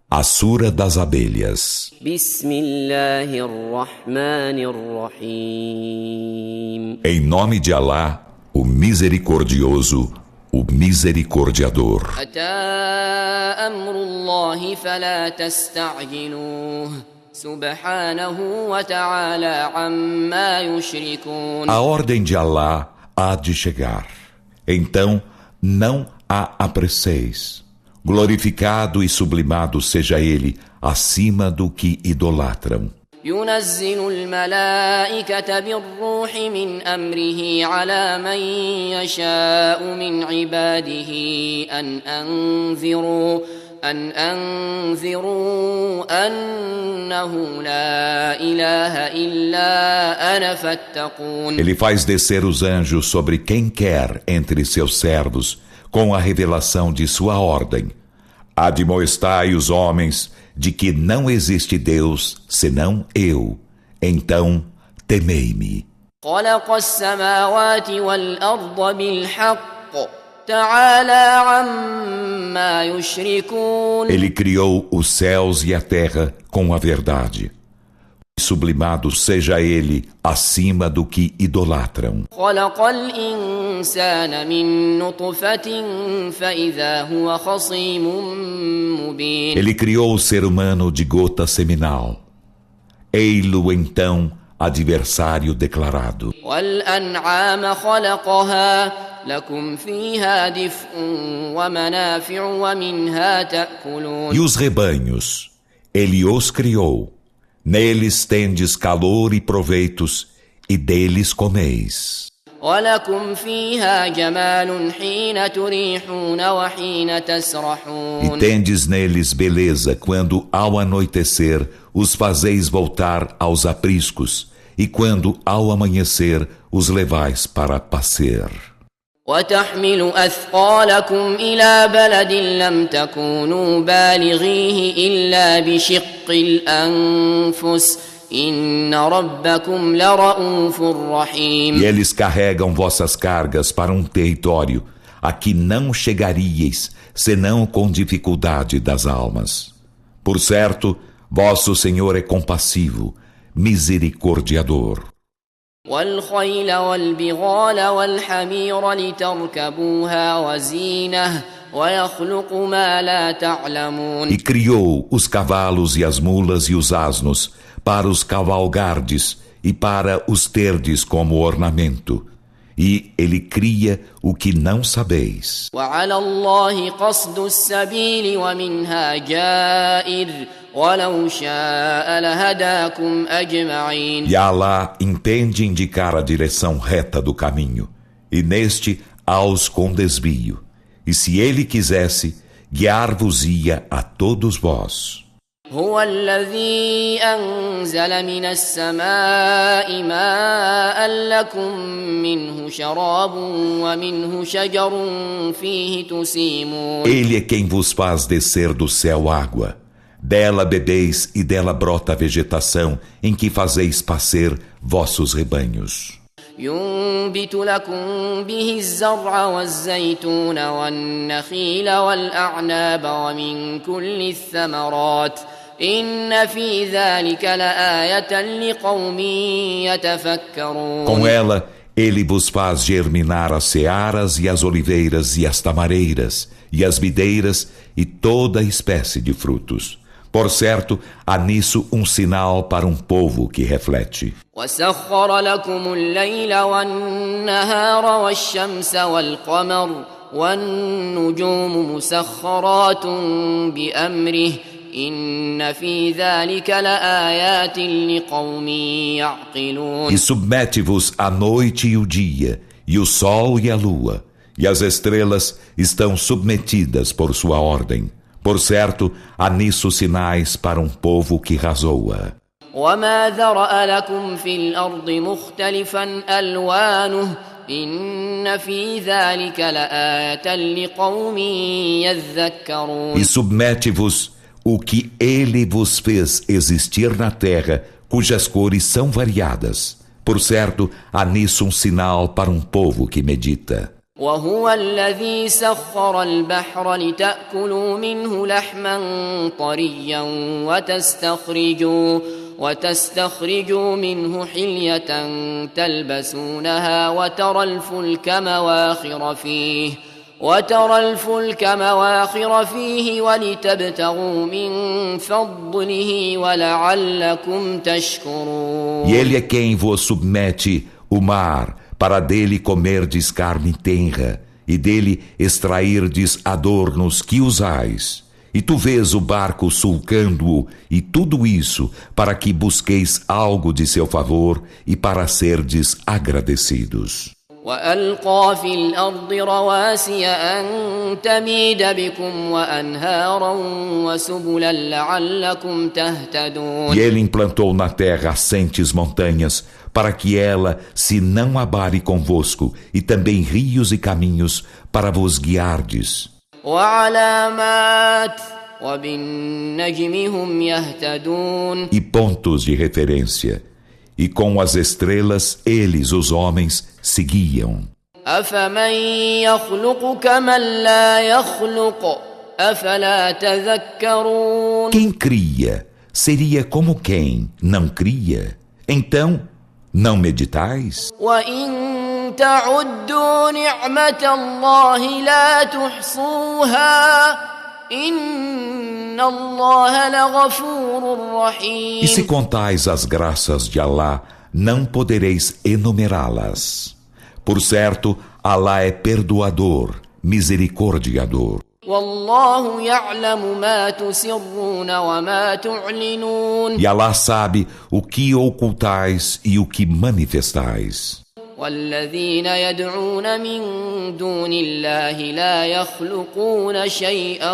A Sura das Abelhas. Em nome de Alá, o Misericordioso, o Misericordiador. A ordem de Alá há de chegar. Então, não a apresseis. Glorificado e sublimado seja ele acima do que idolatram. ينزل الملائكة بالروح من أمره على من يشاء من عباده أن أنذروا أنه لا إله إلا أنا فاتقون. Ele faz descer os anjos sobre quem quer entre seus servos com a revelação de sua ordem. Admoestai os homens de que não existe Deus senão eu. Então, temei-me. خلق السماوات والأرض بالحق تعالى عما يشركون. Ele criou os céus e a terra com a verdade. Sublimado seja ele acima do que idolatram. خلق الإنسان من نطفة فإذا هو خصيم مبين. Ele criou o ser humano de gota seminal. Ei-lo então adversário declarado. والأنعام خلقها لكم فيها دفء ومنافع ومنها تأكلون. E os rebanhos, ele os criou. Neles tendes calor e proveitos, e deles comeis. ولكم فيها جمال حين تريحون وحين تسرحون. E tendes neles beleza quando ao anoitecer os fazeis voltar aos apriscos, e quando ao amanhecer os levais para passear. وتحمل أثقالكم إلى بلد لم تكونوا بالغيه إلا بشق الأنفس إن ربكم لرؤوف رحيم. E eles carregam vossas cargas para um território a que não chegaríeis senão com dificuldade das almas. Por certo, vosso Senhor é compassivo, misericordiador. والخيل والبغال والحمير لتركبوها وزينة ويخلق ما لا تعلمون. E criou os cavalos e as mulas e os asnos para os cavalgardes e para os terdes como ornamento. E ele cria o que não sabeis. وعلى الله قصد السبيل ومنها جائر ولو شاء لهداكم أجمعين. E Alá entende indicar a direção reta do caminho, e neste aos com desvio. E se ele quisesse, guiar-vos-ia a todos vós. هو الذي أنزل من السماء ماء لكم منه شراب ومنه شجر فيه تسيمون. Ele é quem vos faz descer do céu água. Dela bebeis e dela brota a vegetação em que fazeis pascer vossos rebanhos. ينبت لكم به الزرع والزيتون والنخيل والأعناب ومن كل الثمرات إن في ذلك لآية لقوم يتفكرون. Com ela, ele vos faz germinar as searas e as oliveiras e as tamareiras e as videiras e toda espécie de frutos. Por certo, há nisso um sinal para um povo que reflete. وسخر لكم الليل والنهار والشمس والقمر والنجوم مسخرات بأمره إن في ذلك لآيات لقوم يعقلون. E submete-vos a noite e o dia, e o sol e a lua, e as estrelas estão submetidas por sua ordem. Por certo, há nisso sinais para um povo que razoa. وما ذرأ لكم في الأرض مختلفا ألوانه إن في ذلك لآية لقوم يذكرون. E submete-vos o que ele vos fez existir na terra, cujas cores são variadas. Por certo, há nisso um sinal para um povo que medita. وهو الذي سخر البحر لتأكلوا منه لحما طريا وتستخرجوا منه حلية تلبسونها وترى الفلك مواخر فيه ولتبتغوا من فضله ولعلكم تشكرون. E ele é quem vos submete o mar, para dele comerdes carne tenra, e dele extrairdes adornos que usais. E tu vês o barco sulcando-o, e tudo isso para que busqueis algo de seu favor e para serdes agradecidos. وألقى في الأرض رواسي أن تميد بكم وأنهارا وسبلا لعلكم تهتدون. E ele implantou na terra assentes montanhas, para que ela se não abale convosco, e também rios e caminhos para vos guiardes. وعلامات وبالنجم هم يهتدون. E pontos de referência. E com as estrelas, eles, os homens, seguiam. أفمن يخلق كمن لا يخلق أفلا تذكرون. Quem cria seria como quem não cria. Então, não meditais? وإن تعدوا نعمة الله لا تحصوها إن الله لغفور رحيم. E se contais as graças de Alá, não podereis enumerá-las. Por certo, Alá é perdoador, misericordiador. والله يعلم ما تسرون وما تعلنون. E Alá sabe o que ocultais e o que manifestais. والذين يدعون من دون الله لا يخلقون شيئا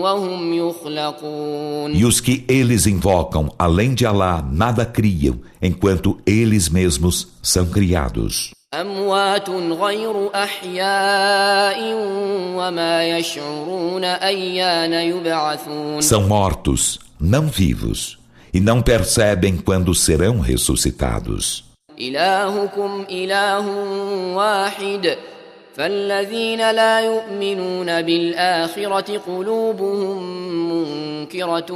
وهم يخلقون. E os que eles invocam, além de Alá, nada criam, enquanto eles mesmos são criados. أموات غير أحياء وما يشعرون أيان يبعثون. São mortos, não vivos, e não percebem quando serão ressuscitados. إلهكم إله واحد فالذين لا يؤمنون بالآخرة قلوبهم منكرة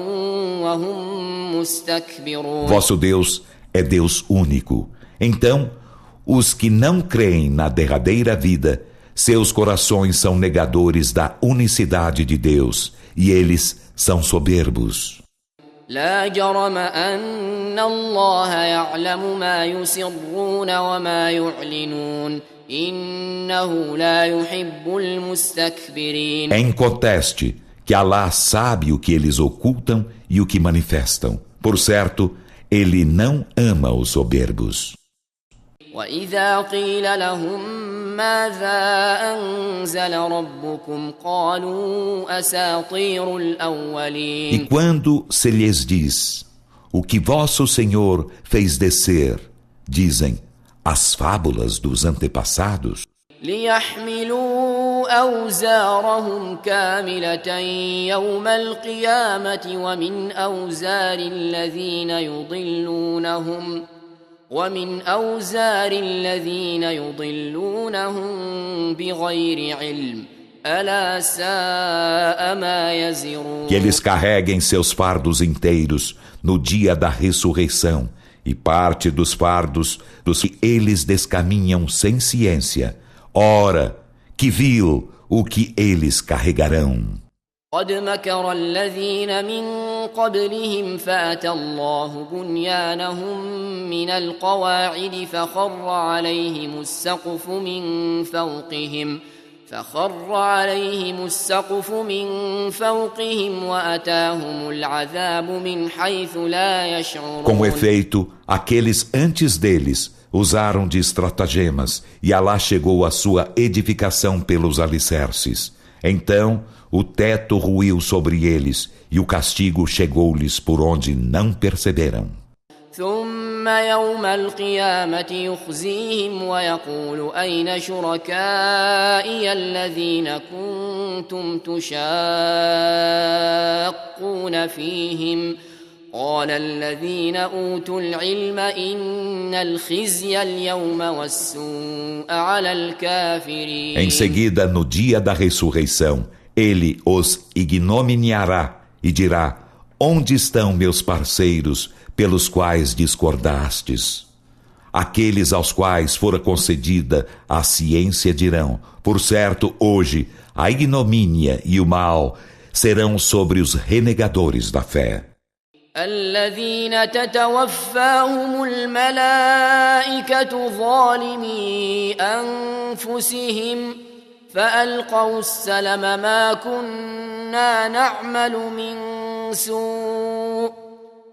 وهم مستكبرون. Vosso Deus é Deus único. Então, os que não creem na derradeira vida, seus corações são negadores da unicidade de Deus, e eles são soberbos. لا جرم أن الله يعلم ما يسرون وما يعلنون إنه لا يحب المستكبرين. É inconteste que Alá sabe o que eles ocultam e o que manifestam. Por certo, Ele não ama os soberbos. وإذا قيل لهم ماذا أنزل ربكم قالوا أساطير الأولين. E quando se lhes diz, o que vosso Senhor fez descer, dizem, as fábulas dos antepassados. ليحملوا أوزارهم كاملة يوم القيامة ومن أوزار الذين يضلونهم بغير علم ألا ساء ما يزرون. Que eles carreguem seus fardos inteiros no dia da ressurreição, e parte dos fardos dos que eles descaminham sem ciência. Ora, que vil o que eles carregarão. قد مكر الذين من قبلهم فأتى الله بنيانهم من القواعد فخر عليهم السقف من فوقهم وأتاهم العذاب من حيث لا يشعرون. Com efeito, aqueles antes deles usaram de estratagemas, e Alá chegou à sua edificação pelos alicerces. Então, o teto ruiu sobre eles, e o castigo chegou-lhes por onde não perceberam. ثم يوم القيامة يخزيهم ويقول أين شركائي الذين كنتم تشاقون فيهم قال الذين أوتوا العلم إن الخزي اليوم والسوء على الكافرين. Em seguida, no dia da ressurreição, ele os ignominiará e dirá: onde estão meus parceiros pelos quais discordastes? Aqueles aos quais fora concedida a ciência dirão: por certo, hoje a ignomínia e o mal serão sobre os renegadores da fé. الذين تتوفاهم الملائكة ظالمي أنفسهم فألقوا السلم ما كنا نعمل من سوء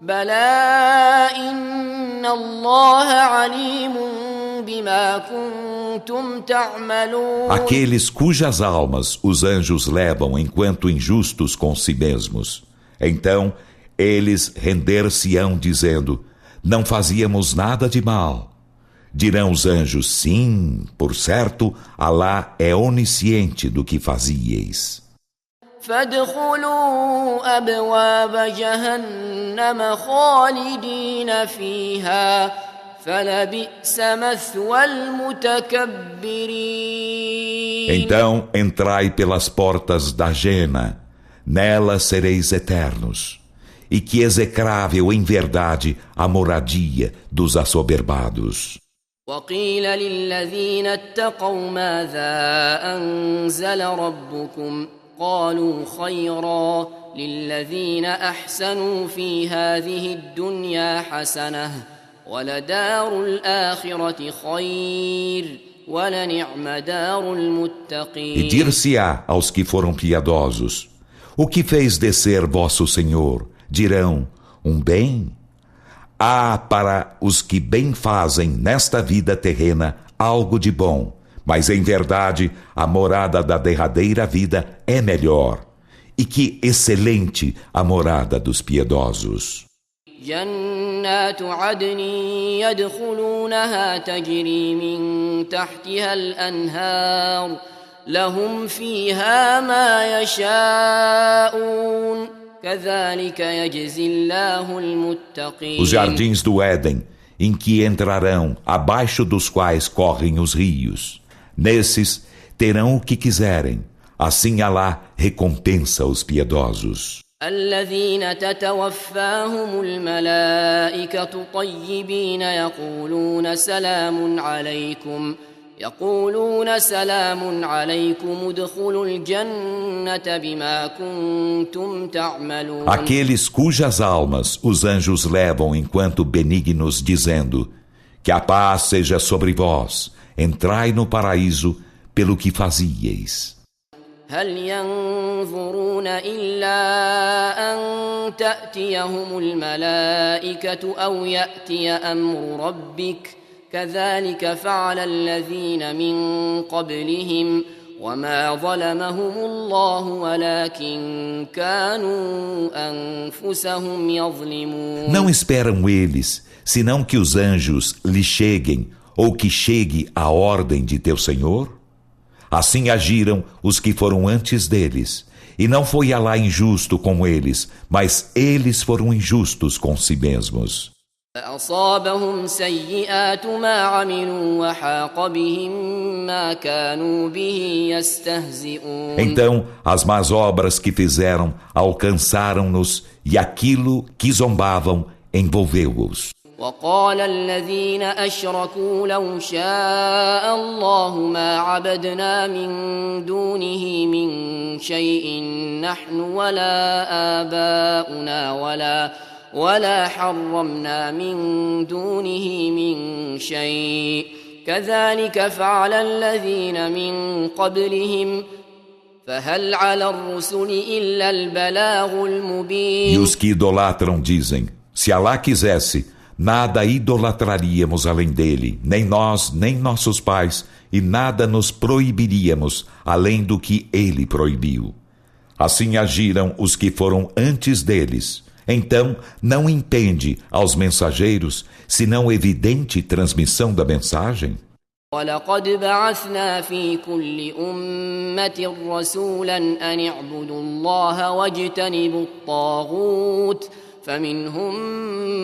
بلى إن الله عليم بما كنتم تعملون. Aqueles cujas almas os anjos levam enquanto injustos com si mesmos. Então eles render-se-ão dizendo: não fazíamos nada de mal. Dirão os anjos: sim, por certo, Alá é onisciente do que fazieis. فادخلوا أبواب جهنم خالدين فيها فلبئس مثوى المتكبرين. Então entrai pelas portas da Jena, nelas sereis eternos. E que execrável em verdade a moradia dos assoberbados. وقيل للذين اتقوا ماذا أنزل ربكم قالوا خيرا للذين أحسنوا في هذه الدنيا حسنة ولدار الآخرة خير ولنعم دار المتقين. E dir-se-á aos que foram piedosos: o que fez descer vosso Senhor? Dirão: um bem? Há para os que bem fazem nesta vida terrena algo de bom, mas em verdade a morada da derradeira vida é melhor, e que excelente a morada dos piedosos. جنات عدن يدخلونها تجري من تحتها الأنهار لهم فيها ما يشاءون كذلك يجزي الله المتقين. Os jardins do Éden, em que entrarão, abaixo dos quais correm os rios. Nesses terão o que quiserem. Assim Alá recompensa os piedosos. الذين تتوفاهم الملائكة طيبين يقولون سلام عليكم ادخلوا الجنة بما كنتم تعملون. Aqueles cujas almas os anjos levam enquanto benignos, dizendo: que a paz seja sobre vós, entrai no paraíso pelo que fazieis. هل ينظرون إلا أن تأتيهم الملائكة أو يأتي أمر ربك كذلك فعل الذين من قبلهم وما ظلمهم الله ولكن كانوا أنفسهم يظلمون. Não esperam eles, senão que os anjos lhe cheguem, ou que chegue a ordem de teu Senhor? Assim agiram os que foram antes deles, e não foi Alá injusto com eles, mas eles foram injustos com si mesmos. فأصابهم سيئات ما عملوا وحاق بهم ما كانوا به يستهزئون. Então as más obras que fizeram alcançaram-nos, e aquilo que zombavam envolveu-os. وقال الذين أشركوا لو شاء الله ما عبدنا من دونه من شيء نحن ولا آباؤنا ولا حرمنا من دونه من شيء كذلك فعل الذين من قبلهم فهل على الرسل إلا البلاغ المبين. E os que idolatram dizem: se Alá quisesse, nada idolatraríamos além dele, nem nós, nem nossos pais, e nada nos proibiríamos além do que ele proibiu. Assim agiram os que foram antes deles. Então, não impende aos mensageiros, senão evidente transmissão da mensagem? وَلَقَدْ بَعَثْنَا فِي كُلِّ أُمَّةٍ رَسُولًا أَنِ اعْبُدُوا اللَّهَ وَاجْتَنِبُوا الطَّاغُوتَ فمنهم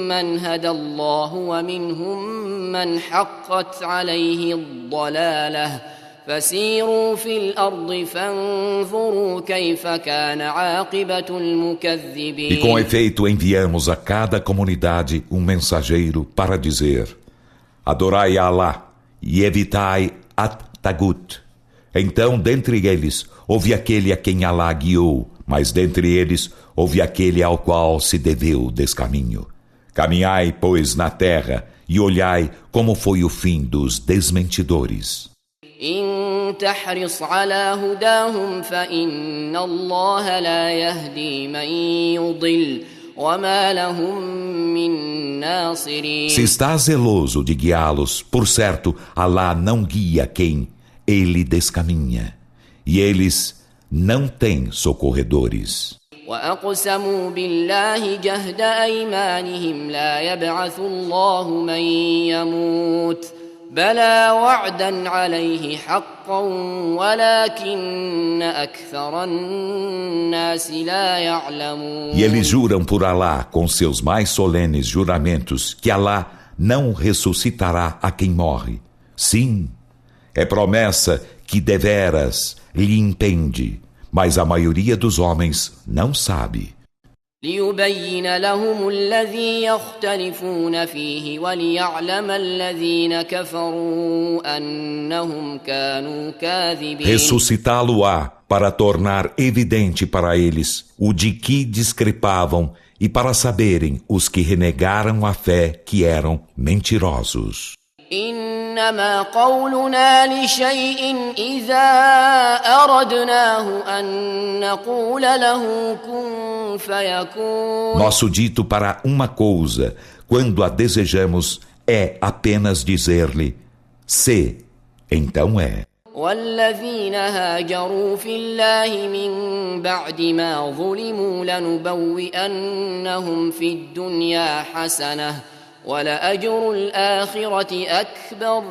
من هدى الله ومنهم من حقت عليه الضلالة فسيروا في الأرض فانظروا كيف كان عاقبة المكذبين. E com efeito enviamos a cada comunidade um mensageiro para dizer: adorai a Alá e evitai at-Tagut. Então, dentre eles, houve aquele a quem Alá guiou, mas dentre eles, houve aquele ao qual se deveu descaminho. Caminhai, pois, na terra e olhai como foi o fim dos desmentidores. إن تحرص على هداهم فإن الله لا يهدي من يضل وما لهم من ناصرين. Se estás zeloso de guiá-los, por certo, Alá não guia quem ele descaminha, e eles não têm socorredores. وأقسموا بالله جهد أيمانهم لا يبعث الله من يموت بلى وعدا عليه حقا ولكن أكثر الناس لا يعلمون. E eles juram por Alá com seus mais solenes juramentos que Alá não ressuscitará a quem morre. Sim, é promessa que deveras lhe impende, mas a maioria dos homens não sabe. ليبين لهم الذي يختلفون فيه وليعلم الذين كفروا أنهم كانوا كاذبين. Ressuscitá-lo-á para tornar evidente para eles o de que discrepavam e para saberem os que renegaram a fé que eram mentirosos. إنما قولنا لشيء إذا أردناه أن نقول له كن فيكون. Nosso dito para uma coisa, quando a desejamos, é apenas dizer-lhe: se, então é. والذين هاجروا في الله من بعد ما ظلموا لنبوئنهم في الدنيا حسنة وَلَأَجْرُ الْآخِرَةِ أَكْبَرُ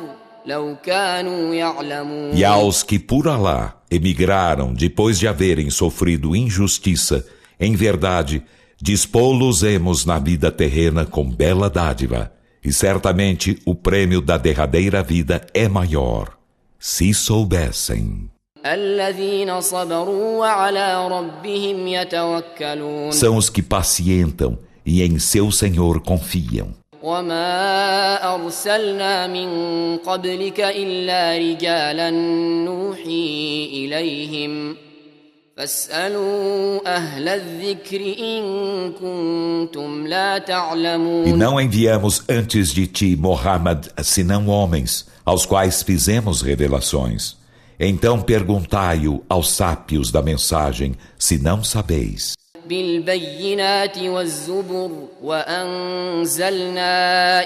لَوْ كَانُوا يَعْلَمُونَ. E aos que por Alá emigraram depois de haverem sofrido injustiça, em verdade, dispô-los-emos na vida terrena com bela dádiva, e certamente o prêmio da derradeira vida é maior, se soubessem. الَّذِينَ صَبَرُوا وَعَلَى رَبِّهِمْ يَتَوَكَّلُونَ. São os que pacientam e em seu Senhor confiam. وما أرسلنا من قبلك إلا رجالا نوحي إليهم فاسألوا أهل الذكر إن كنتم لا تعلمون. E não enviamos antes de ti, Muhammad, senão homens, aos quais fizemos revelações. Então perguntai-o aos sábios da mensagem, se não sabeis. بالبينات والزبر وأنزلنا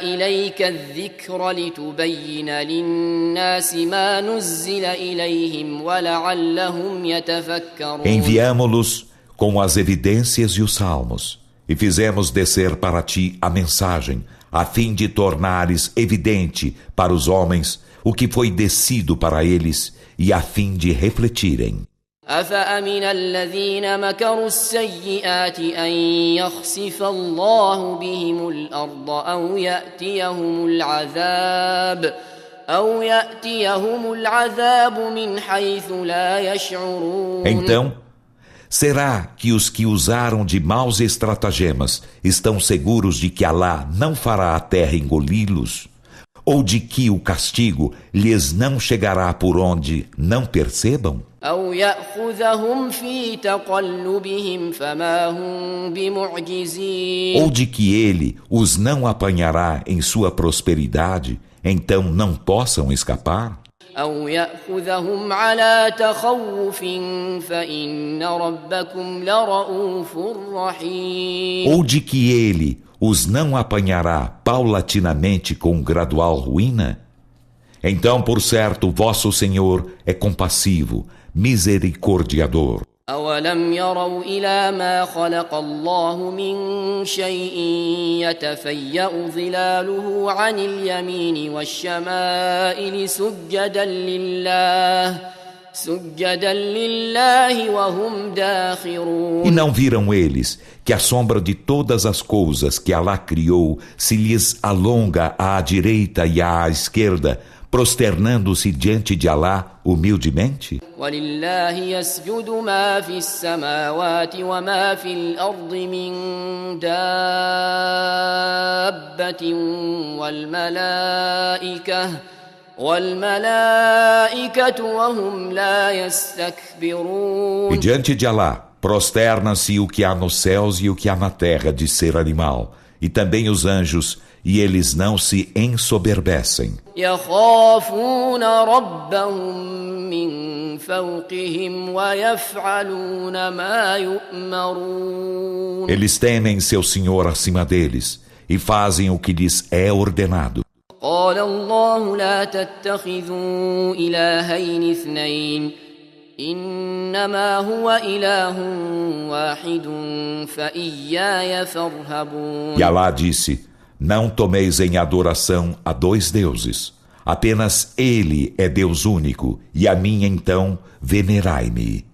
إليك الذكر لتبين للناس ما نزل إليهم ولعلهم يتفكرون. Enviamo-los com as evidências e os salmos, e fizemos descer para ti a mensagem, a fim de tornares evidente para os homens o que foi descido para eles, e a fim de refletirem. أفأمن الذين مكروا السيئات أن يخسف الله بهم الأرض أو يأتيهم العذاب من حيث لا يشعرون. Então, será que os que usaram de maus estratagemas estão seguros de que Alá não fará a terra engoli-los? Ou de que o castigo lhes não chegará por onde não percebam? أو يأخذهم في تقلبهم فما هم بمعجزين. Ou de que ele os não apanhará em sua prosperidade, então não possam escapar? أو يأخذهم على تخوف فإن ربكم لرؤوف رحيم. Ou de que ele os não apanhará paulatinamente com gradual ruína? Então, por certo, vosso Senhor é compassivo, misericordiador. أولم يروا إلى ما خلق الله من شيء يتفيأ ظلاله عن اليمين والشمائل سجدا لله وهم داخرون. E não viram eles que a sombra de todas as coisas que Alá criou se lhes alonga à direita e à esquerda, prosternando-se diante de Alá humildemente? ولله يسجد ما في السماوات وما في الأرض من دابة والملائكة وهم لا يستكبرون. E diante de Alá prosterna-se o que há nos céus e o que há na terra de ser animal, e também os anjos, e eles não se ensoberbecem. يخافون ربهم من فوقهم ويفعلون ما يؤمرون. Eles temem seu Senhor acima deles e fazem o que lhes é ordenado. قال الله لا تتخذوا إلهين اثنين إنما هو إله واحد فإياي فارهبون. E Alá disse: não tomeis em adoração a dois deuses. Apenas Ele é Deus único, e a mim então venerai-me.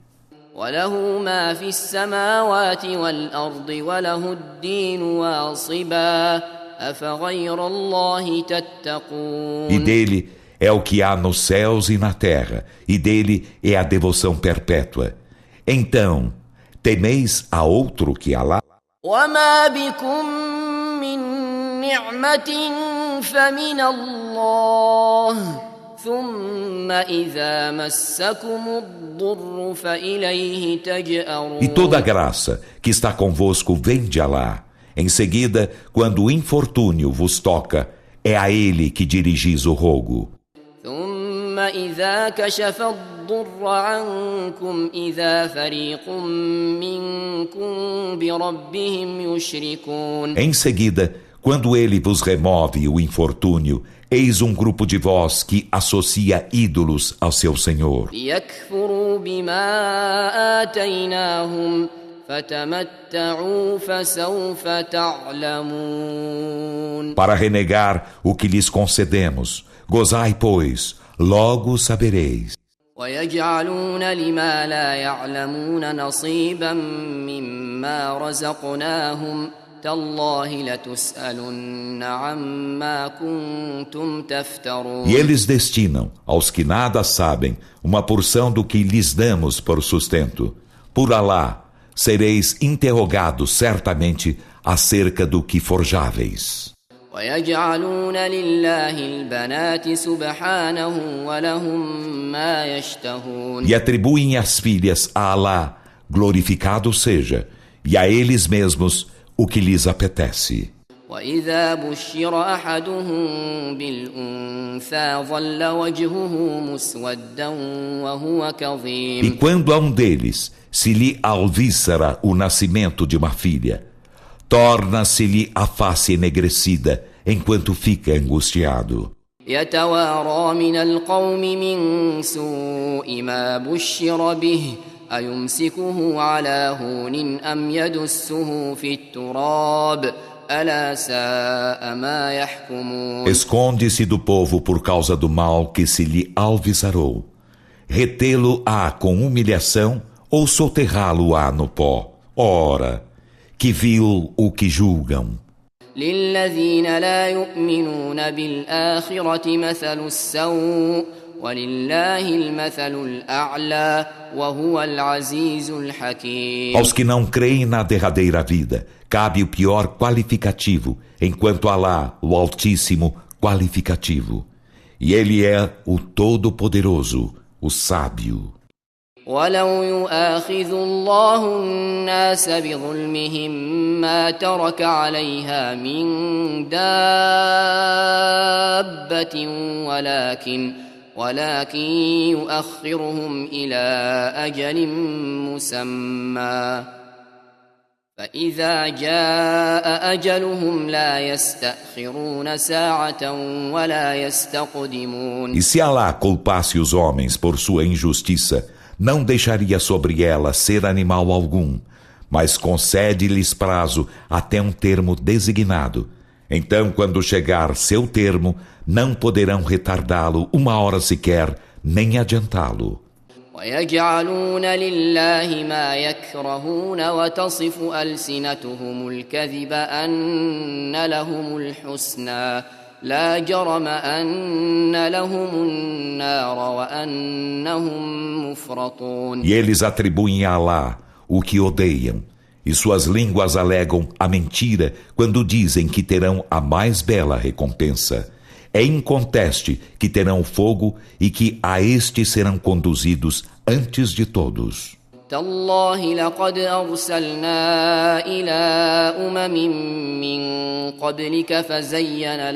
وله ما في السماوات والأرض وله الدين واصبا أفغير الله تتقون. E dele é o que há nos céus e na terra, e dele é a devoção perpétua. Então, temeis a outro que Alá? وما بكم من نعمة فمن الله ثم إذا مسكم الضر فإليه تجأرون. E toda a graça que está convosco vem de Alá. Em seguida, quando o infortúnio vos toca, é a Ele que dirigis o rogo. ثم إذا كشف الضر عنكم إذا فريق منكم بربهم يشركون. Em seguida, quando Ele vos remove o infortúnio, eis um grupo de vós que associa ídolos ao seu Senhor. ليكفروا بما آتيناهم فتمتعوا فسوف تعلمون. Para renegar o que lhes concedemos, gozai, pois, logo sabereis. ويجعلون لما لا يعلمون نصيبا مما رزقناهم تالله لتسألن عما كنتم تفترون. E eles destinam aos que nada sabem uma porção do que lhes damos por sustento. Por Alá, sereis interrogados certamente acerca do que forjáveis. ويجعلون لله البنات سبحانه ولهم ما يشتهون. E atribuem as filhas a Alá, glorificado seja, e a eles mesmos o que lhes apetece. وإذا بشر أحدهم بالأنثى ظل وجهه مسودا وهو E كظيم. quando a um deles se lhe alvíssara o nascimento de uma filha, torna-se-lhe a face enegrecida, enquanto fica angustiado. يتوارى من القوم من سوء ما بشر به أيمسكه على هون أم يدسه في التراب ألا ساء ما يحكمون. Esconde-se do povo por causa do mal que se lhe alvizarou. Retê-lo-á com humilhação ou soterrá-lo-á no pó. Ora, que vil o que julgam. للذين لا يؤمنون بالآخرة مثل السوء ولله المثل الأعلى وهو العزيز الحكيم. Aos que não creem na derradeira vida, cabe o pior qualificativo, enquanto Alá, o Altíssimo, qualificativo. E Ele é o Todo-Poderoso, o Sábio. ولو يؤاخذ الله الناس بظلمهم ما ترك عليها من دابة ولكن يؤخرهم إلى أجل مسمى فإذا جاء أجلهم لا يستأخرون ساعة ولا يستقدمون. E se Alá culpasse os homens por sua injustiça, não deixaria sobre ela ser animal algum, mas concede-lhes prazo até um termo designado. Então, quando chegar seu termo, não poderão retardá-lo uma hora sequer, nem adiantá-lo. ويجعلون لله ما يكرهون وتصف ألسنتهم الكذب أن لهم الحسنى لا جرم أن لهم النار وأنهم مفرطون. E eles atribuem a Alá o que odeiam, e suas línguas alegam a mentira quando dizem que terão a mais bela recompensa. É inconteste que terão fogo e que a este serão conduzidos antes de todos. تالله لقد أرسلنا إلى من قبلك فزين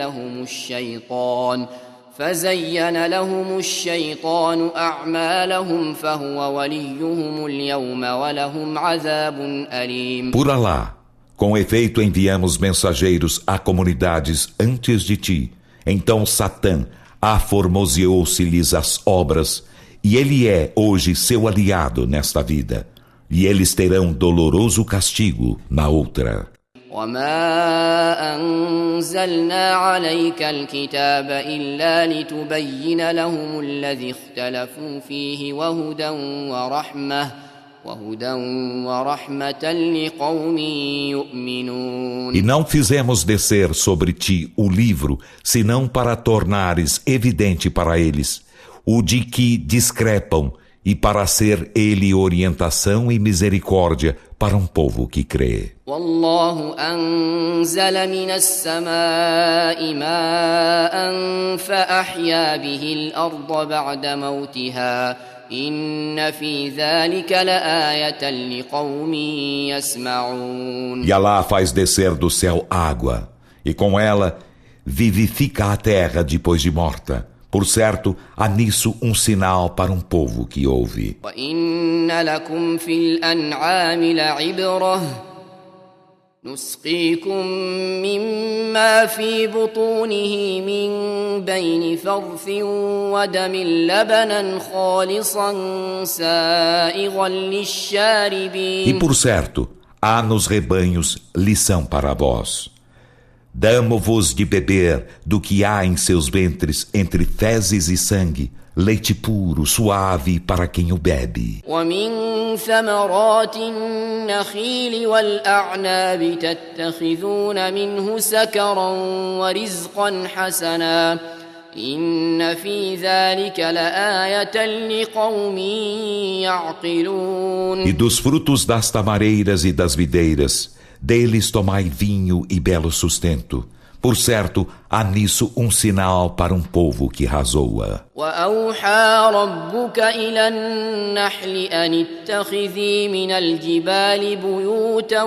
لهم الشيطان أعمالهم فهو وليهم اليوم ولهم عذاب أليم. Por Alá, com efeito enviamos mensageiros a comunidades antes de ti. Então Satã aformoseou-se-lhes as obras, e ele é hoje seu aliado nesta vida, e eles terão doloroso castigo na outra. وما أنزلنا عليك الكتاب إلا لتبين لهم الذي اختلفوا فيه وهدى ورحمة لقوم يؤمنون. E não fizemos descer sobre ti o livro, senão para tornares evidente para eles o de que discrepam, e para ser ele orientação e misericórdia para um povo que crê. والله أنزل من السماء ماء فأحيا به الأرض بعد موتها إن في ذلك لآية لقوم يسمعون. E Alá faz descer do céu água, e com ela vivifica a terra depois de morta. Por certo, há nisso um sinal para um povo que ouve. وَإِنَّ لَكُمْ فِي الْأَنْعَامِ لَعِبْرَةً نُسْقِيكُم مِّمَّا فِي بُطُونِهِ مِن بَيْنِ فَرْثٍ وَدَمٍ لَبَنًا خَالِصًا سَائِغًا لِلشَّارِبِينَ. E por certo, há nos rebanhos lição para vós. Damo-vos de beber do que há em seus ventres entre fezes e sangue, leite puro, suave para quem o bebe. ومن ثمرات النخيل والأعناب تتخذون منه سكرا ورزقا حسنا إن في ذلك لآية لقوم يعقلون. E dos frutos das tamareiras e das videiras, deles tomai vinho e belo sustento. Por certo, há nisso um sinal para um povo que razoa. وأوحى ربك إلى النحل أن اتخذي من الجبال بيوتا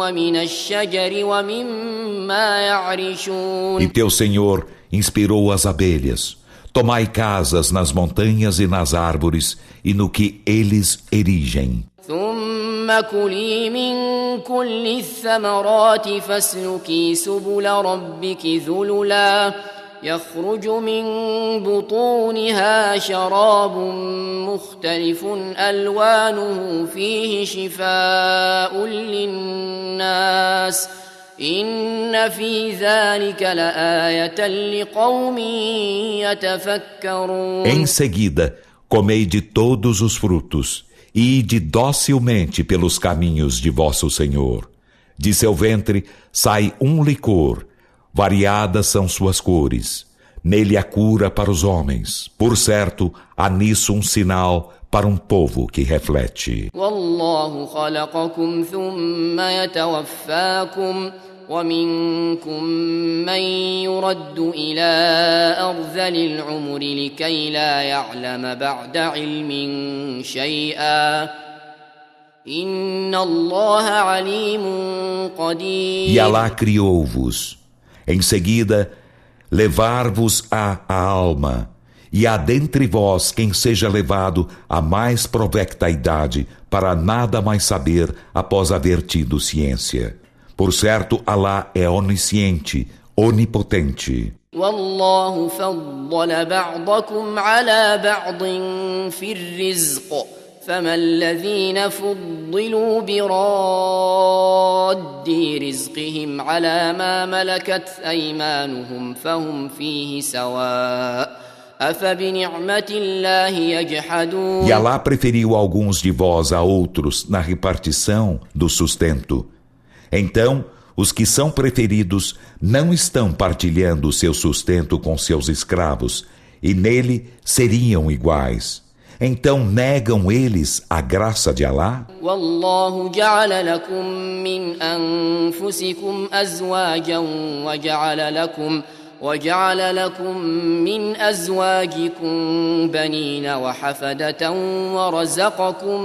ومن الشجر ومما يعرشون. E teu Senhor inspirou as abelhas. Tomai casas nas montanhas e nas árvores e no que eles erigem. ثم كلي من كل الثمرات فاسلكي سبل ربك ذللا يخرج من بطونها شراب مختلف ألوانه فيه شفاء للناس إن في ذلك لآية لقوم يتفكرون. Em seguida, comei de todos os frutos e ide docilmente pelos caminhos de vosso Senhor. De seu ventre sai um licor, variadas são suas cores. Nele há cura para os homens. Por certo, há nisso um sinal para um povo que reflete. والله خلقكم ثم يتوفاكم ومنكم من يرد إلى أرذل العمر لكي لا يعلم بعد علم شيئا إن الله عليم قدير. E Alá criou-vos. Em seguida, levar-vos a alma. E há dentre vós quem seja levado à mais provecta idade para nada mais saber após haver tido ciência. Por certo, Alá é onisciente, onipotente. والله فضل بعضكم على بعض في الرزق فما الذين فضلوا براد رزقهم على ما ملكت أيمانهم فهم فيه سواء أفبنعمة الله يجحدون. E Alá preferiu alguns de vós a outros na repartição do sustento. Então, os que são preferidos não estão partilhando seu sustento com seus escravos, e nele seriam iguais. Então negam eles a graça de Alá? والله جعل لكم من أنفسكم أزواجا وجعل لكم من أزواجكم بنين وحفدة ورزقكم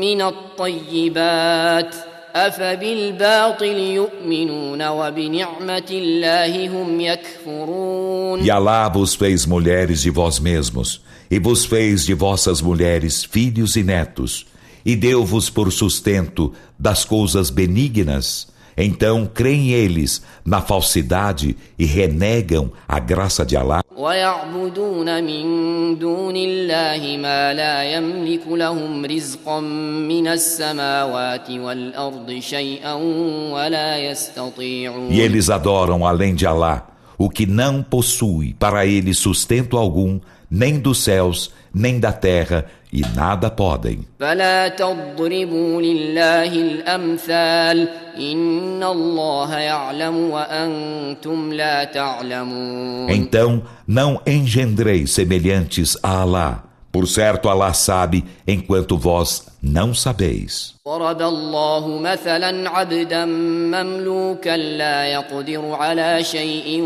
من الطيبات أفبالباطل يؤمنون وبنعمة الله هم يكفرون. E Alá vos fez mulheres de vós mesmos, e vos fez de vossas mulheres filhos e netos, e deu-vos por sustento das coisas benignas. Então creem eles na falsidade e renegam a graça de Alá. ويعبدون من دون الله ما لا يملك لهم رزقا من السماوات والأرض شيئا ولا يستطيعون. E eles adoram além de Alá o que não possui para eles sustento algum, nem dos céus, nem da terra, e nada podem. فلا تضربوا لله الأمثال إن الله يعلم وأنتم لا تعلمون. Então não engendreis semelhantes a Alá. Por certo, Alá sabe, enquanto vós não sabeis. ضرب الله مثلا عبدا مملوكا لا يقدر على شيء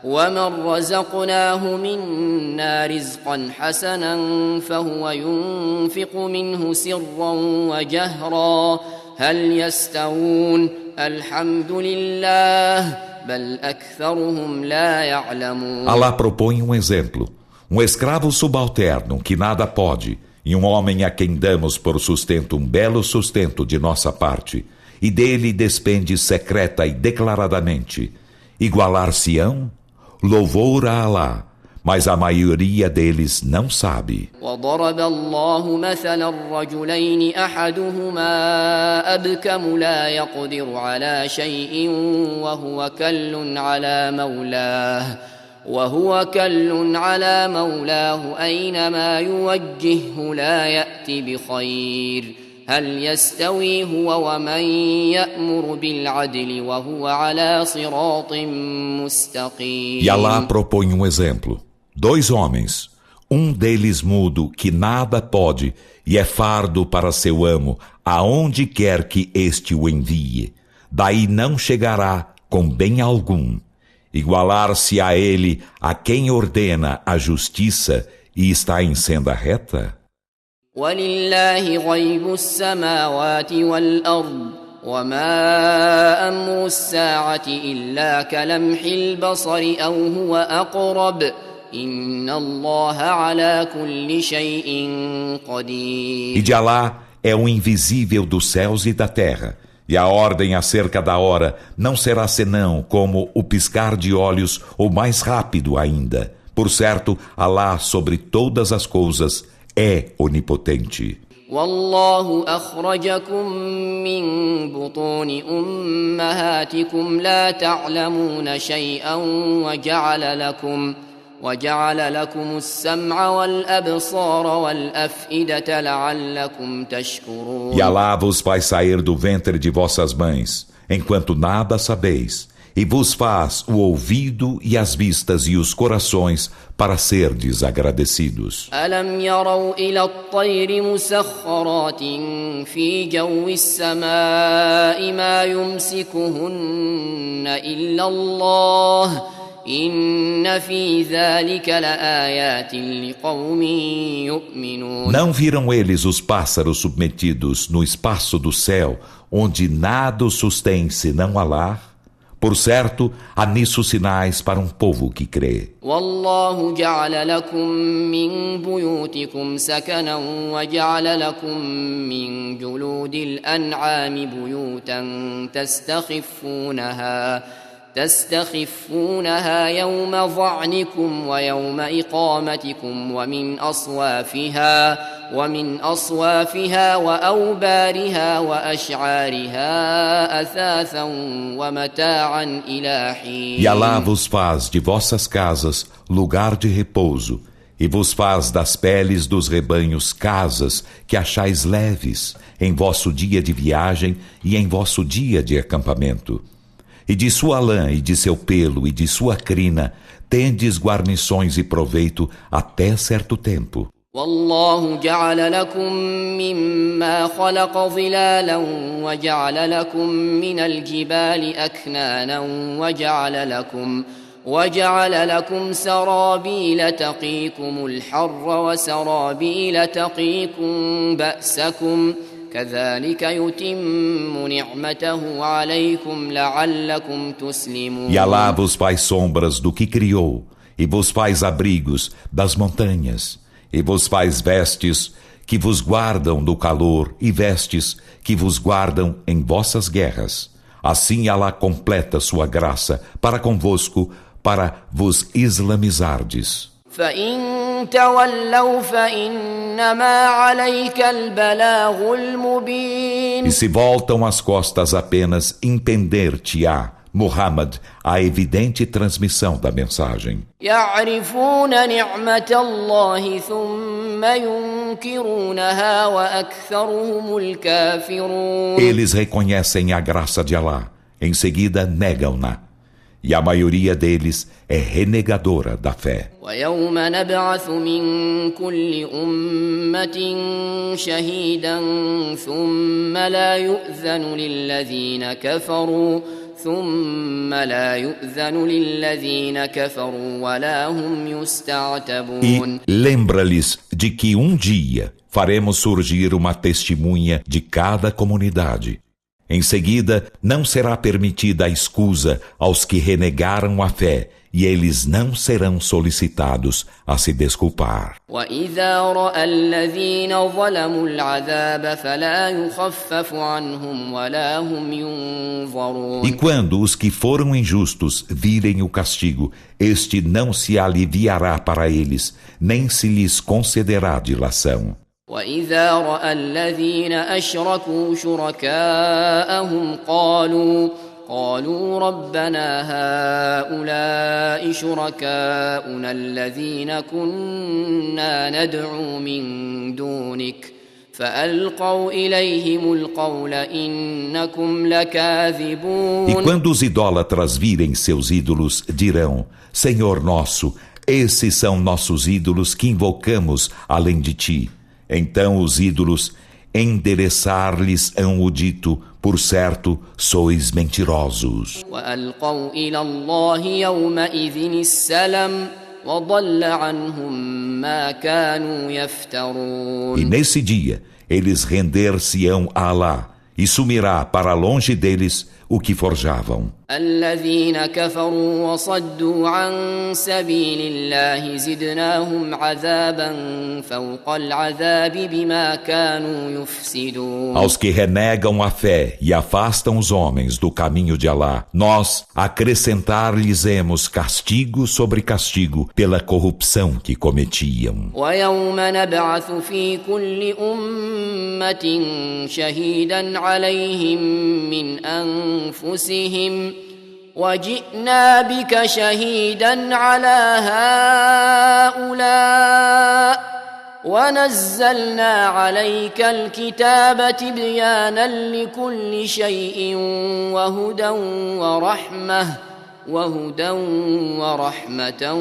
ومن رزقناه منا رزقا حسنا فهو ينفق منه سرا وجهرا هل يستوون الحمد لله بل أكثرهم لا يعلمون. Alá propõe um exemplo. Um escravo subalterno que nada pode, e um homem a quem damos por sustento um belo sustento de nossa parte, e dele despende secreta e declaradamente. Igualar-se-ão? Louvor a Alá, mas a maioria deles não sabe. وضرب الله مثلا الرجلين أحدهما أبكم لا يقدر على شيء وهو كل على مولاه أينما يوجهه لا يأتي بخير هل يستوي هو ومن يأمر بالعدل وهو على صراط مستقيم. E Alá propõe um exemplo. 2 homens, um deles mudo que nada pode e é fardo para seu amo, aonde quer que este o envie. Daí não chegará com bem algum. Igualar-se a ele a quem ordena a justiça e está em senda reta? ولله غيب السماوات والأرض وما أمر الساعة إلا كلمح البصر أو هو أقرب إن الله على كل شيء قدير. E de Alá é o invisível dos céus e da terra. E a ordem acerca da hora não será senão como o piscar de olhos ou mais rápido ainda. Por certo, Alá sobre todas as coisas é onipotente. والله أخرجكم من بطون أمهاتكم لا تعلمون شيئا وجعل لكم السمع والأبصار والأفئدة لعلكم تشكرون. E Alá vos faz sair do ventre de vossas mães, enquanto nada sabeis, e vos faz o ouvido e as vistas e os corações para serdes agradecidos. ألم يروا إلى الطير مسخرات في جو السماء ما يمسكهن إلا الله إن في ذلك لآيات لقوم يؤمنون. Não viram eles os pássaros submetidos no espaço do céu, onde nada os sustém senão Alá? Por certo, há nisso sinais para um povo que crê. والله جعل لكم من بيوتكم سكنا وجعل لكم من جلود الأنعام بيوتا تستخفونها يوم ظعنكم ويوم إقامتكم ومن أصوافها وأوبارها وأشعارها أثاثا ومتاعا إلى حين. E Alá vos faz de vossas casas lugar de repouso, e vos faz das peles dos rebanhos casas que achais leves em vosso dia de viagem e em vosso dia de acampamento. E de sua lã e de seu pelo e de sua crina tendes guarnições e proveito até certo tempo. والله جعل لكم مما خلق ظلالا وجعل لكم من الجبال أكنانا وجعل لكم سرابيل تقيكم الحر وسرابيل تقيكم بأسكم كذلك يتم نعمته عليكم لعلكم تسلمون. E Alá vos faz sombras do que criou, e vos faz abrigos das montanhas, e vos faz vestes que vos guardam do calor e vestes que vos guardam em vossas guerras. Assim Alá completa sua graça para convosco, para vos islamizardes. فإن تولوا فإنما عليك البلاغ المبين. E se voltam as costas apenas, entender-te-á, Muhammad, a evidente transmissão da mensagem. يعرفون نعمة الله ثم ينكرونها وأكثرهم الكافرون. Eles reconhecem a graça de Alá, em seguida negam-na. E a maioria deles é renegadora da fé. ويوم نبعث من كل أمة شهيدا ثم لا يؤذن للذين كفروا ولا هم يستعتبون. E lembra-lhes de que um dia faremos surgir uma testemunha de cada comunidade. Em seguida, não será permitida a escusa aos que renegaram a fé, e eles não serão solicitados a se desculpar. وَإِذَا رَأَى الَّذِينَ ظَلَمُوا الْعَذَابَ فَلَا يُخَفَّفُ عَنْهُمْ وَلَا هُمْ يُنظَرُونَ. E quando os que foram injustos virem o castigo, este não se aliviará para eles, nem se lhes concederá dilação. وَإِذَا رَأَى الَّذِينَ أَشْرَكُوا شُرَكَاءَهُمْ قالوا ربنا هؤلاء شركاؤنا الذين كنا ندعو من دونك فألقوا إليهم القول إنكم لكاذبون. E quando os idólatras virem seus ídolos, dirão: Senhor nosso, esses são nossos ídolos que invocamos além de ti. Então os ídolos endereçar-lhes-ão o dito: por certo, sois mentirosos. وألقوا إلى الله يومئذ السلم وضل عنهم ما كانوا يفترون. E nesse dia, eles render-se-ão a Alá, e sumirá para longe deles o que forjavam. الذين كفروا وصدوا عن سبيل الله زدناهم عذابا فوق العذاب بما كانوا يفسدون. Aos que renegam a fé e afastam os homens do caminho de Alá, nós acrescentar-lhes-emos castigo sobre castigo pela corrupção que cometiam. ويوم نبعث في كل أمة شهيدا عليهم من أنفسهم وجئنا بك شهيدا على هؤلاء ونزلنا عليك الكتاب تبيانا لكل شيء وهدى ورحمة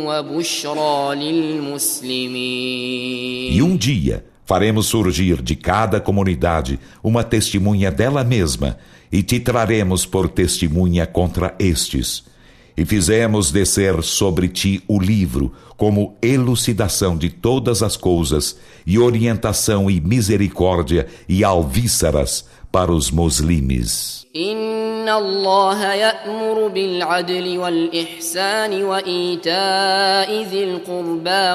وبشرى للمسلمين. E um dia faremos surgir de cada comunidade uma testemunha dela mesma, e te traremos por testemunha contra estes. E fizemos descer sobre ti o livro, como elucidação de todas as coisas, e orientação e misericórdia e alvíceras para os muslimes. إن الله يأمر بالعدل والإحسان وإيتاء ذي القربى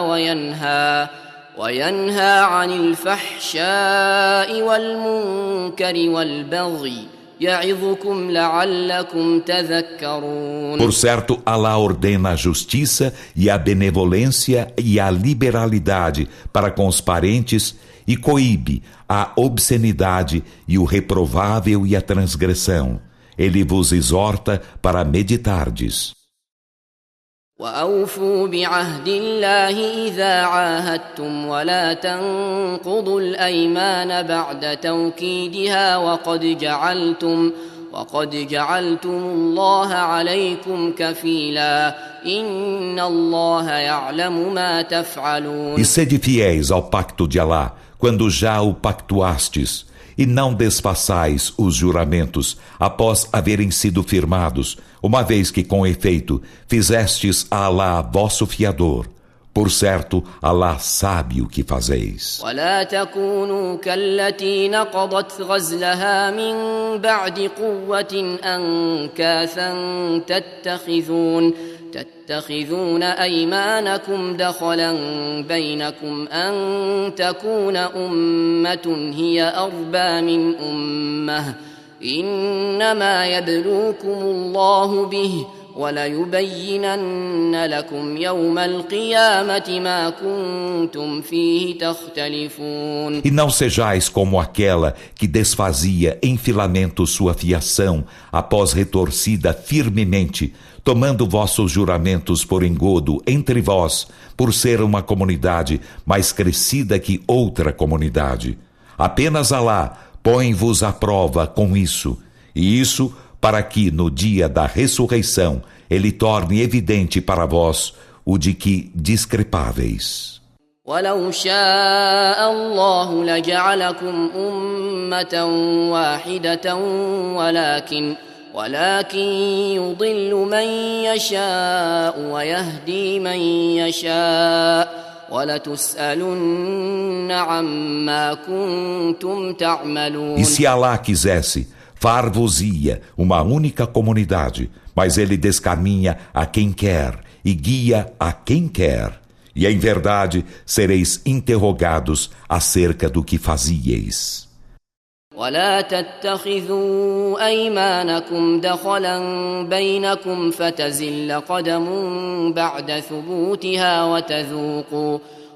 وينهى عن الفحشاء والمنكر والبغي يعظكم لعلكم تذكرون. Por certo, Alá ordena a justiça e a benevolência e a liberalidade para com os parentes e coíbe a obscenidade e o reprovável e a transgressão. Ele vos exorta para meditardes. وأوفوا بعهد الله إذا عاهدتم ولا تنقضوا الأيمان بعد توكيدها وقد جعلتم الله عليكم كفيلا إن الله يعلم ما تفعلون. E sede fiéis ao pacto de Alá, quando já o pactuastes, e não desfaçais os juramentos após haverem sido firmados, uma vez que com efeito fizestes a Alá vosso fiador. Por certo, Alá sabe o que fazeis. ولا تكونوا كالتي نقضت غزلها من بعد قوة أنكاثا تتخذون أيمانكم دخلا بينكم أن تكون أمة هي أربى من أمة إنما يبلوكم الله به وليبينن لكم يوم القيامة ما كنتم فيه تختلفون. E não sejais como aquela que desfazia em filamento sua fiação após retorcida firmemente, tomando vossos juramentos por engodo entre vós, por ser uma comunidade mais crescida que outra comunidade. Apenas Alá põe-vos à prova com isso, e isso para que no dia da ressurreição ele torne evidente para vós o de que discrepáveis. ولو شاء الله لجعلكم أمة واحدة ولكن يضل من يشاء ويهدي من يشاء ولتسألن عما كنتم تعملون. E se Alá quisesse, far-vos-ia uma única comunidade, mas ele descaminha a quem quer e guia a quem quer. E em verdade sereis interrogados acerca do que fazíeis. ولا تتخذوا أيمانكم دخلا بينكم فتزل قدم بعد ثبوتها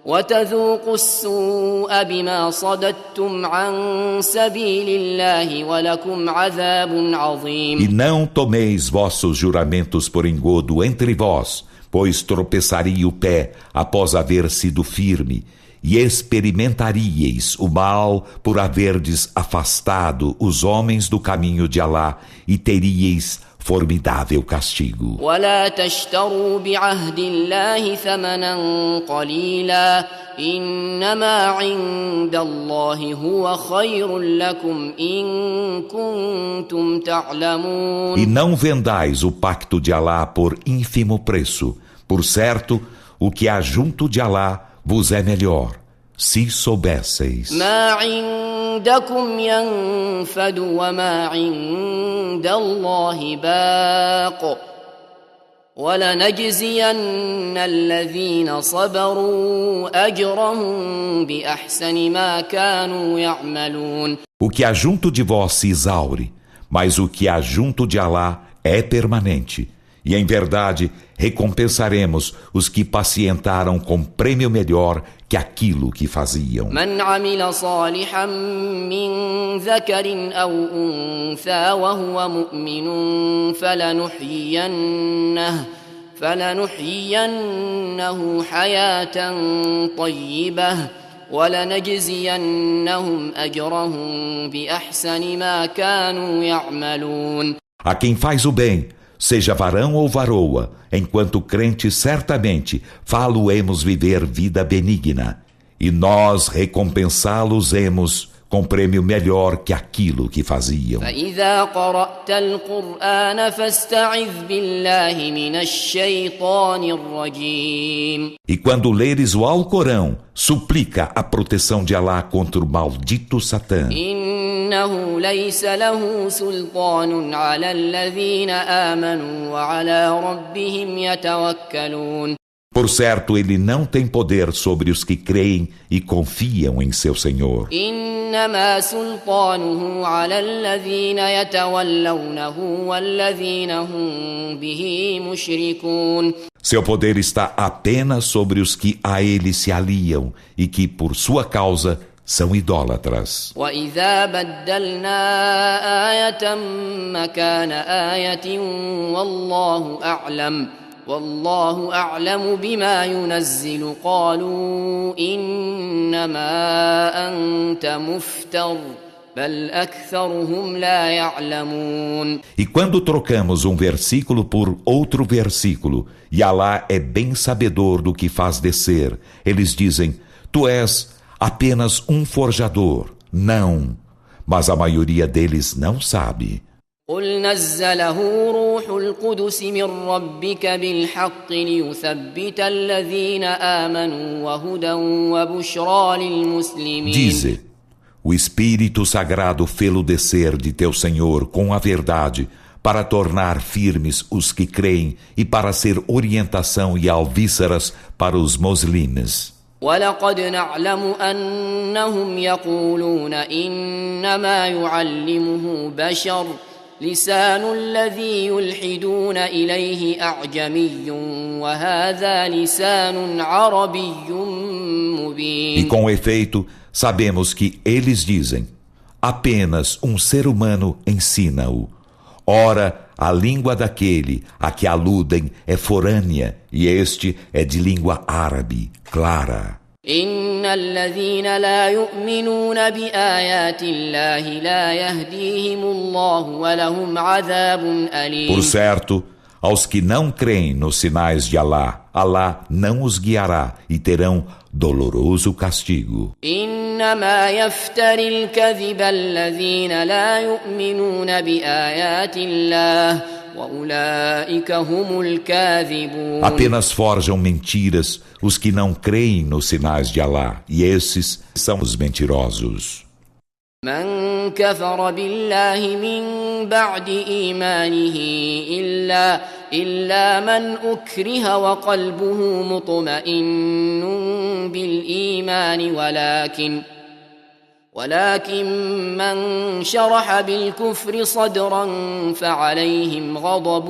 وتذوقوا السوء بما صددتم عن سبيل الله ولكم عذاب عظيم. E não tomeis vossos juramentos por engodo entre vós, pois tropeçaria o pé após haver sido firme, e experimentaríeis o mal por haverdes afastado os homens do caminho de Alá, e teríeis formidável castigo. ولا تشتروا بعهد الله ثمنا قليلا إنما عند الله هو خير لكم إن كنتم تعلمون. E não vendais o pacto de Alá por ínfimo preço. Por certo, o que há junto de Alá vos é melhor, se soubesseis. ما عندكم ينفد وما عند الله باق ولنجزين الذين صبروا أجرهم بأحسن ما كانوا يعملون. O que há junto de vós se exaure, mas o que há junto de Alá é permanente. E em verdade, recompensaremos os que pacientaram com prêmio melhor que aquilo que faziam. من عمل صالحا من ذكر أو أنثى وهو مؤمن فلنحيينه حياة طيبة ولنجزينهم أجرهم بأحسن ما كانوا يعملون. A quem faz o bem, seja varão ou varoa, enquanto crente certamente fá-lo-emos viver vida benigna, e nós recompensá-los-emos com prêmio melhor que aquilo que faziam. فإذا قرأت القرآن فاستعذ بالله من الشيطان الرجيم. E quando leres o Alcorão, suplica a proteção de Alá contra o maldito Satã. إنه ليس له سلطان على الذين آمنوا وعلى ربهم يتوكلون. Por certo, ele não tem poder sobre os que creem e confiam em seu Senhor. إنما سلطانه على الذين يتولونه والذين هم به مشركون. Seu poder está apenas sobre os que a ele se aliam e que, por sua causa, são idólatras. وإذا بدلنا آية مكان آية والله أعلم بما ينزل قالوا إنما أنت مفتر بل أكثرهم لا يعلمون. E quando trocamos um versículo por outro versículo, e Alá é bem sabedor do que faz descer, eles dizem: Tu és apenas um forjador. Não, mas a maioria deles não sabe. قل نزله روح القدس من ربك بالحق ليثبت الذين آمنوا وهدى وبشرى للمسلمين. Dize: o Espírito Sagrado fê-lo descer de teu Senhor com a verdade, para tornar firmes os que creem e para ser orientação e alvíceras para os muçulmanos. ولقد نعلم أنهم يقولون إنما يعلمه بشر لسان الذي يلحدون إليه أعجمي وهذا لسان عربي مبين. E com efeito, sabemos que eles dizem: apenas um ser humano ensina-o. Ora, a língua daquele a que aludem é forânea, e este é de língua árabe, clara. إن الذين لا يؤمنون بآيات الله لا يهديهم الله ولهم عذاب أليم. Por certo, aos que não creem nos sinais de Alá, Alá não os guiará e terão doloroso castigo. إنما يفتري الكذب الذين لا يؤمنون بآيات الله وأولئك هم الكاذبون. Apenas forjam mentiras os que não creem nos sinais de Alá, e esses são os mentirosos. من كفر بالله من بعد إيمانه إلا من أكره وقلبه مطمئن بالإيمان ولكن من شرح بالكفر صدرا فعليهم غضب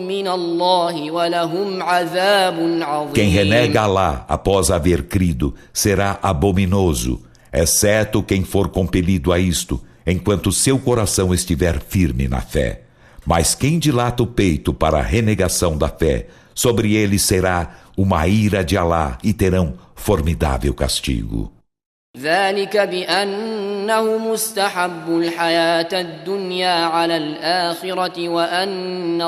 من الله ولهم عذاب عظيم. Quem renega Alá após haver crido será abominoso, exceto quem for compelido a isto, enquanto seu coração estiver firme na fé. Mas quem dilata o peito para a renegação da fé, sobre ele será uma ira de Alá e terão formidável castigo. ذلك بأنه مستحب الحياة الدنيا على الآخرة وأن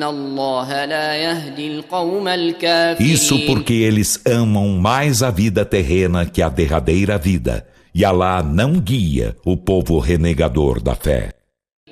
الله لا يهدي القوم الكافرين. Isso porque eles amam mais a vida terrena que a derradeira vida, e Alá não guia o povo renegador da fé.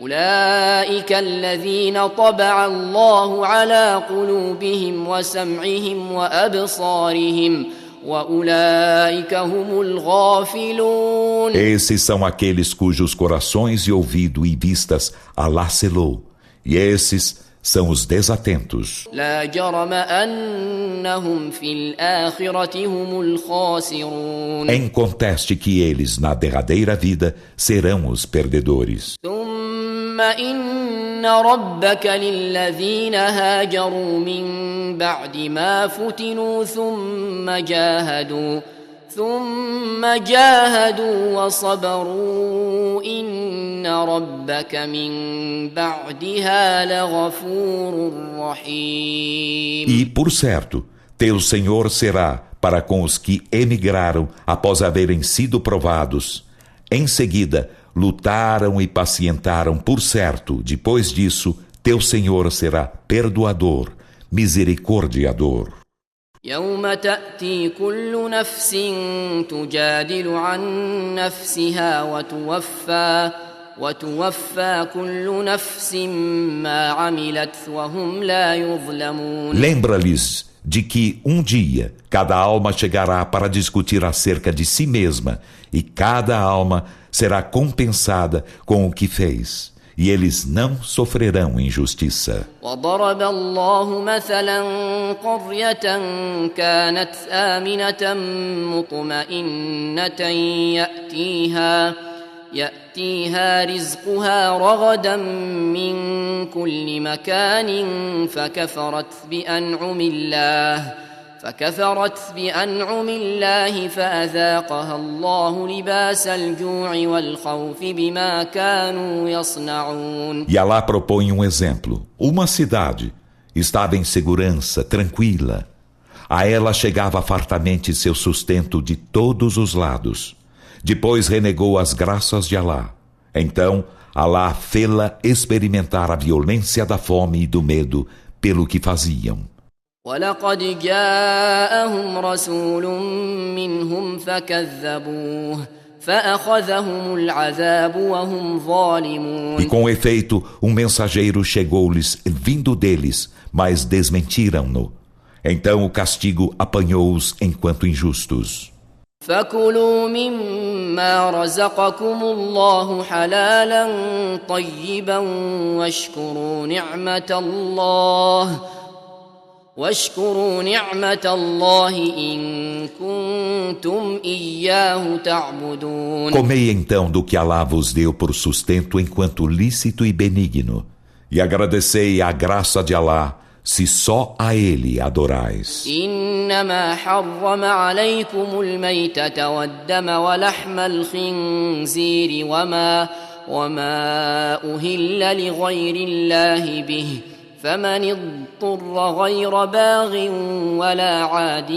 أولئك الذين طبع الله على قلوبهم وسمعهم وأبصارهم وأولئك هم الغافلون. Esses são aqueles cujos corações e ouvido e vistas Alá selou, e esses são os desatentos. لا جرم أنهم في الآخرة هم الخاسرون. Em conteste que eles na derradeira vida serão os perdedores. ثم إن ربك للذين هاجروا من بعد ما فتنوا ثم جاهدوا وصبروا إن ربك من بعدها لغفور رحيم. E, por certo, teu Senhor será para com os que emigraram após haverem sido provados. Em seguida, lutaram e pacientaram, por certo, depois disso, teu Senhor será perdoador, misericordiador. يوم تأتي كل نفس تجادل عن نفسها وتوفى كل نفس ما عملت وهم لا يظلمون. Lembra-lhes de que um dia cada alma chegará para discutir acerca de si mesma, e cada alma será compensada com o que fez, e eles não sofrerão injustiça. وضرب الله مثلا قرية كانت آمنة مطمئنة يأتيها رزقها رغدا من كل مكان فكفرت بأنعم الله فأذاقها الله لباس الجوع والخوف بما كانوا يصنعون. E Alá propõe um exemplo. Uma cidade estava em segurança, tranquila. A ela chegava fartamente seu sustento de todos os lados. Depois renegou as graças de Alá. Então, Alá fê-la experimentar a violência da fome e do medo pelo que faziam. وَلَقَدْ جَاءَهُمْ رَسُولٌ مِّنْهُمْ فَكَذَّبُوهُ فَأَخَذَهُمُ الْعَذَابُ وَهُمْ ظَالِمُونَ. E com efeito, um mensageiro chegou-lhes vindo deles, mas desmentiram-no. Então o castigo apanhou-os enquanto injustos. فَكُلُوا مِمَّا رَزَقَكُمُ اللَّهُ حَلَالًا طَيِّبًا واشكروا نعمة الله إن كنتم إياه تعبدون. Comei então do que Alá vos deu por sustento enquanto lícito e benigno, e agradecei a graça de Alá, se só a Ele adorais. إنما حرم عليكم الميتة والدم ولحم الخنزير وما أهل لغير الله به فمن اضطر غير باغ ولا عاد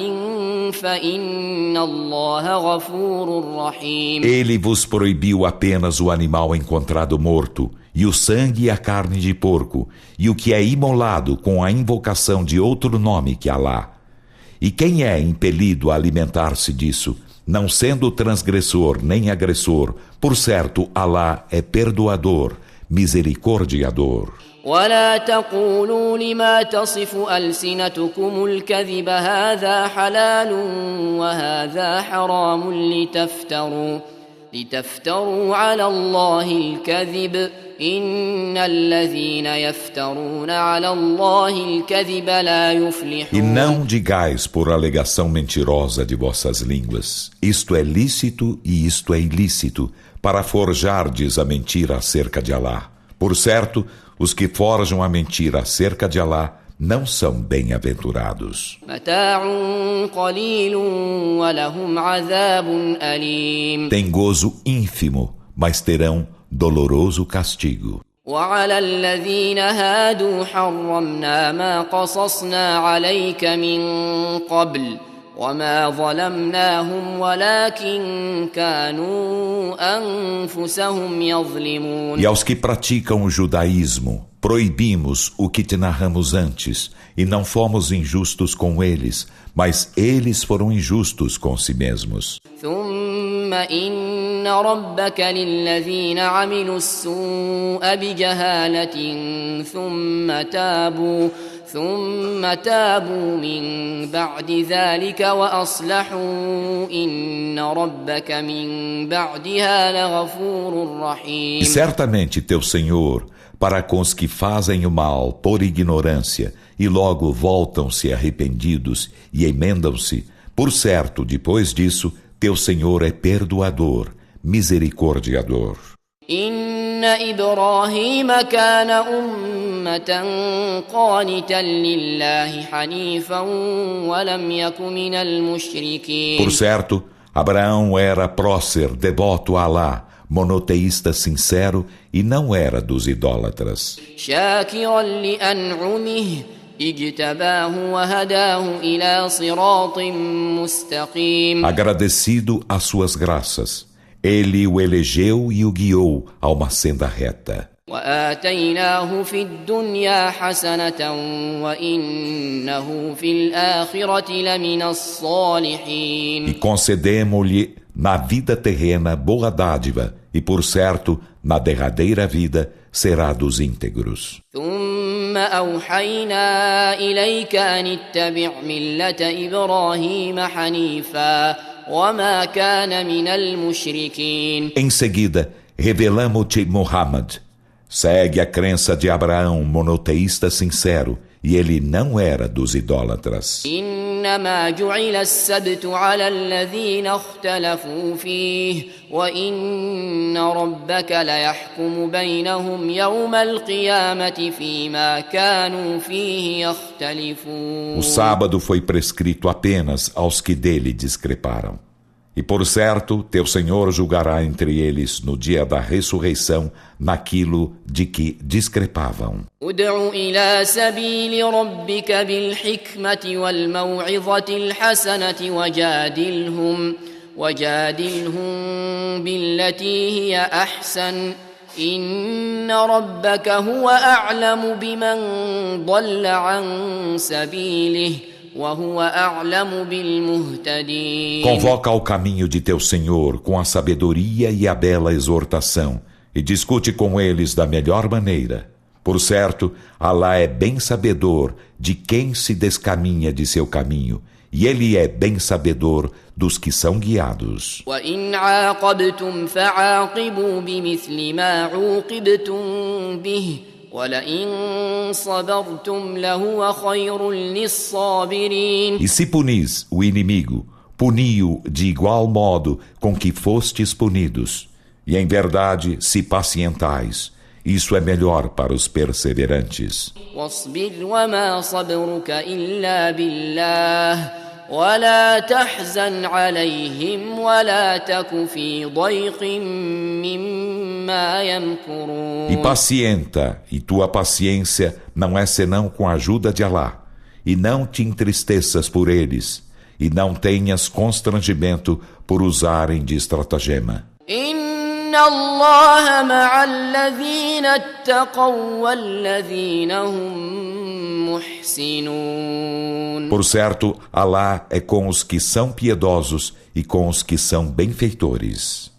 فإن الله غفور رحيم. Ele vos proibiu apenas o animal encontrado morto, e o sangue e a carne de porco, e o que é imolado com a invocação de outro nome que Alá. E quem é impelido a alimentar-se disso, não sendo transgressor nem agressor, por certo, Alá é perdoador, misericordiador. ولا تقولوا لما تصف ألسنتكم الكذب هذا حلال وهذا حرام لتفتروا على الله الكذب إن الذين يفترون على الله الكذب لا يفلحون. E não digais por alegação mentirosa de vossas línguas, isto é lícito e isto é ilícito, para forjardes a mentira acerca de Alá. Por certo, os que forjam a mentira acerca de Alá não são bem-aventurados. Tem gozo ínfimo, mas terão doloroso castigo. وعلى الذين هادوا حرمنا ما قصصنا عليك من قبل وما ظلمناهم ولكن كانوا أنفسهم يظلمون. E aos que praticam o judaísmo, proibimos o que te narramos antes, e não fomos injustos com eles, mas eles foram injustos com si mesmos. ثم إن ربك للذين عملوا السوء بجهالة ثم تابوا من بعد ذلك وأصلحوا إن ربك من بعدها لغفور رحيم. E certamente teu Senhor, para com os que fazem o mal por ignorância e logo voltam-se arrependidos e emendam-se, por certo, depois disso, teu Senhor é perdoador, misericordiador. إن إبراهيم كان أمة قانتا لله حنيفا ولم يك من المشركين. Por certo, Abraão era prócer, devoto a Alá, monoteísta sincero e não era dos idólatras. شاكرا لأنعمه اجتباه وهداه إلى صراط مستقيم. Agradecido às suas graças, ele o elegeu e o guiou a uma senda reta. وآتيناه في الدنيا حسنة وإنه في الآخرة لمن الصالحين. E concedemos-lhe na vida terrena boa dádiva, e por certo, na derradeira vida, será dos íntegros. ثم أوحينا إليك أن اتبع ملة إبراهيم حنيفا وما كان من المشركين. Em seguida, revelamos-te Muhammad, Segue a crença de Abraão, monoteísta sincero, e ele não era dos idólatras. إنما جعل السبت على الذين اختلفوا فيه وإن ربك ليحكم بينهم يوم القيامة فيما كانوا فيه يختلفون. O sábado foi prescrito apenas aos que dele discreparam. E por certo, teu Senhor julgará entre eles no dia da ressurreição naquilo de que discrepavam. ادع إلى سبيل ربك بالحكمة والموعظة الحسنة وجادلهم بالتي هي أحسن إن ربك هو أعلم بمن ضل عن سبيله Convoca ao caminho de teu Senhor com a sabedoria e a bela exortação, e discute com eles da melhor maneira. Por certo, Alá é bem sabedor de quem se descaminha de seu caminho, e Ele é bem sabedor dos que são guiados. وَإِنْ عَاقَبْتُمْ فَعَاقِبُوا بِمِثْلِ مَا عُوقِبْتُمْ بِهِ وَلَئِنْ صَبَرْتُمْ لَهُوَ خَيْرٌ لِلصَّابِرِينَ. E se punis o inimigo, puni-o de igual modo com que fostes punidos. E em verdade, se pacientais, isso é melhor para os perseverantes. وَاصْبِرْ وَمَا صَبْرُكَ إِلَّا بِاللَّهِ وَلَا تَحْزَنْ عَلَيْهِمْ وَلَا تَكُ فِي ضَيْقٍ مِّمَّا يَمْكُرُونَ. E pacienta, e tua paciência não é senão com a ajuda de Alá. E não te entristeças por eles, e não tenhas constrangimento por usarem de estratagema. إِنَّ اللَّهَ مَعَ الَّذِينَ اتَّقَوْا وَالَّذِينَ هُم مُحْسِنُونَ. Por certo, Alá é com os que são piedosos e com os que são benfeitores.